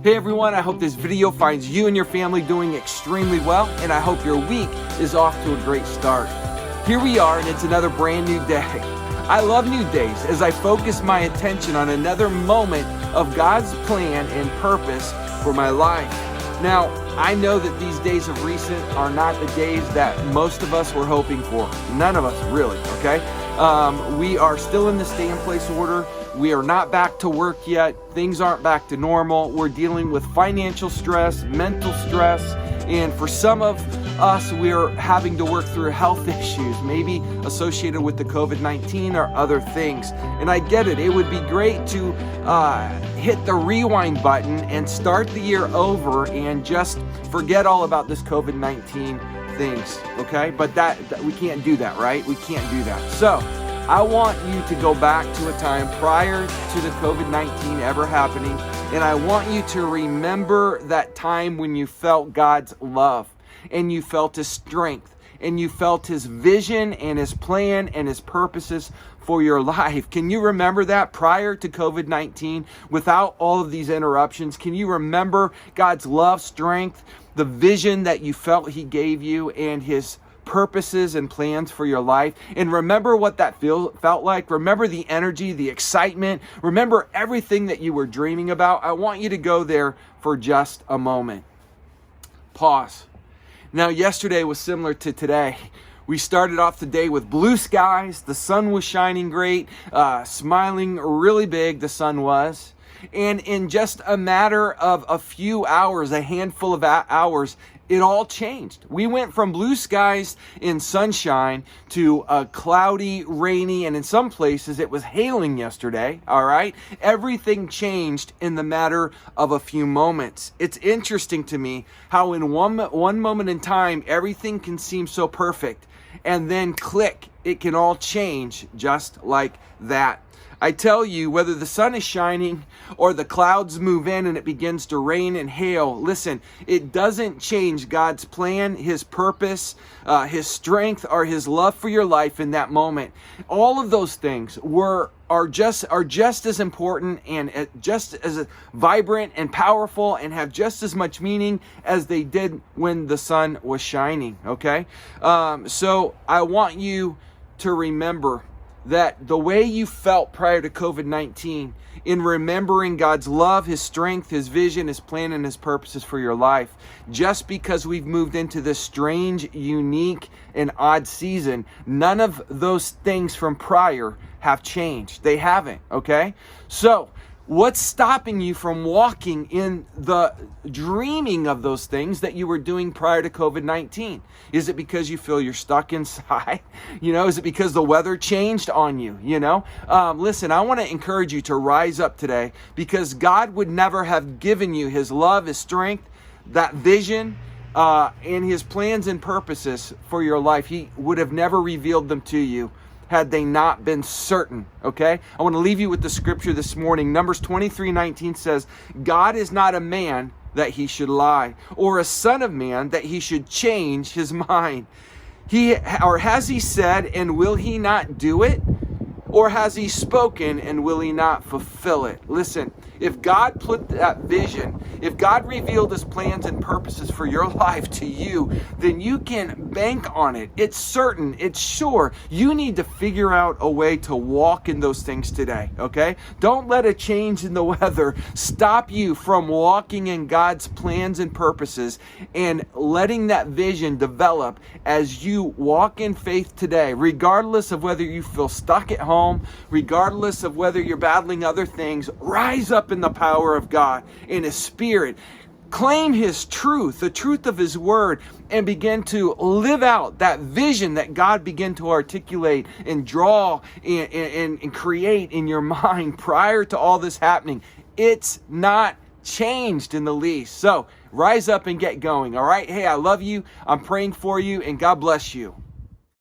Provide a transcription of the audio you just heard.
Hey everyone, I hope this video finds you and your family doing extremely well, and I hope your week is off to a great start. Here we are, and it's another brand new day. I love new days as I focus my attention on another moment of God's plan and purpose for my life. Now, I know that these days of recent are not the days that most of us were hoping for. None of us really, okay? We are still in the stay-in-place order. We are not back to work yet. Things aren't back to normal. We're dealing with financial stress, mental stress, and for some of us, we're having to work through health issues, maybe associated with the COVID-19 or other things. And I get it. It would be great to hit the rewind button and start the year over and just forget all about this COVID-19 things, okay? But that we can't do that, right? We can't do that. So I want you to go back to a time prior to the COVID-19 ever happening, and I want you to remember that time when you felt God's love, and you felt His strength, and you felt His vision and His plan and His purposes for your life. Can you remember that prior to COVID-19, without all of these interruptions? Can you remember God's love, strength, the vision that you felt He gave you, and His purposes and plans for your life? And remember what that felt like. Remember the energy, the excitement. Remember everything that you were dreaming about. I want you to go there for just a moment. Pause. Now, yesterday was similar to today. We started off the day with blue skies. The sun was shining great, smiling really big, the sun was. And in just a matter of a few hours, a handful of hours, it all changed. We went from blue skies and sunshine to a cloudy, rainy, and in some places it was hailing yesterday, all right? Everything changed in the matter of a few moments. It's interesting to me how in one moment in time, everything can seem so perfect, and then click, it can all change just like that. I tell you, whether the sun is shining or the clouds move in and it begins to rain and hail, listen, it doesn't change God's plan, His purpose, His strength, or His love for your life in that moment. All of those things are just as important and just as vibrant and powerful and have just as much meaning as they did when the sun was shining, okay? So I want you to remember that the way you felt prior to COVID-19, in remembering God's love, His strength, His vision, His plan, and His purposes for your life, just because we've moved into this strange, unique, and odd season, none of those things from prior have changed. They haven't, okay? So, what's stopping you from walking in the dreaming of those things that you were doing prior to COVID-19? Is it because you feel you're stuck inside? Is it because the weather changed on you? Listen, I want to encourage you to rise up today, because God would never have given you His love, His strength, that vision, and His plans and purposes for your life. He would have never revealed them to you had they not been certain, okay? I want to leave you with the scripture this morning. Numbers 23:19 says, God is not a man that He should lie, or a son of man that He should change His mind. Has He said, and will He not do it? Or has He spoken, and will He not fulfill it? Listen, if God put that vision, if God revealed His plans and purposes for your life to you, then you can bank on it. It's certain, it's sure. You need to figure out a way to walk in those things today, okay? Don't let a change in the weather stop you from walking in God's plans and purposes and letting that vision develop as you walk in faith today, regardless of whether you feel stuck at home, regardless of whether you're battling other things. Rise up in the power of God, in His Spirit. Claim His truth, the truth of His Word, and begin to live out that vision that God began to articulate and draw and create in your mind prior to all this happening. It's not changed in the least. So rise up and get going, all right? Hey, I love you. I'm praying for you, and God bless you.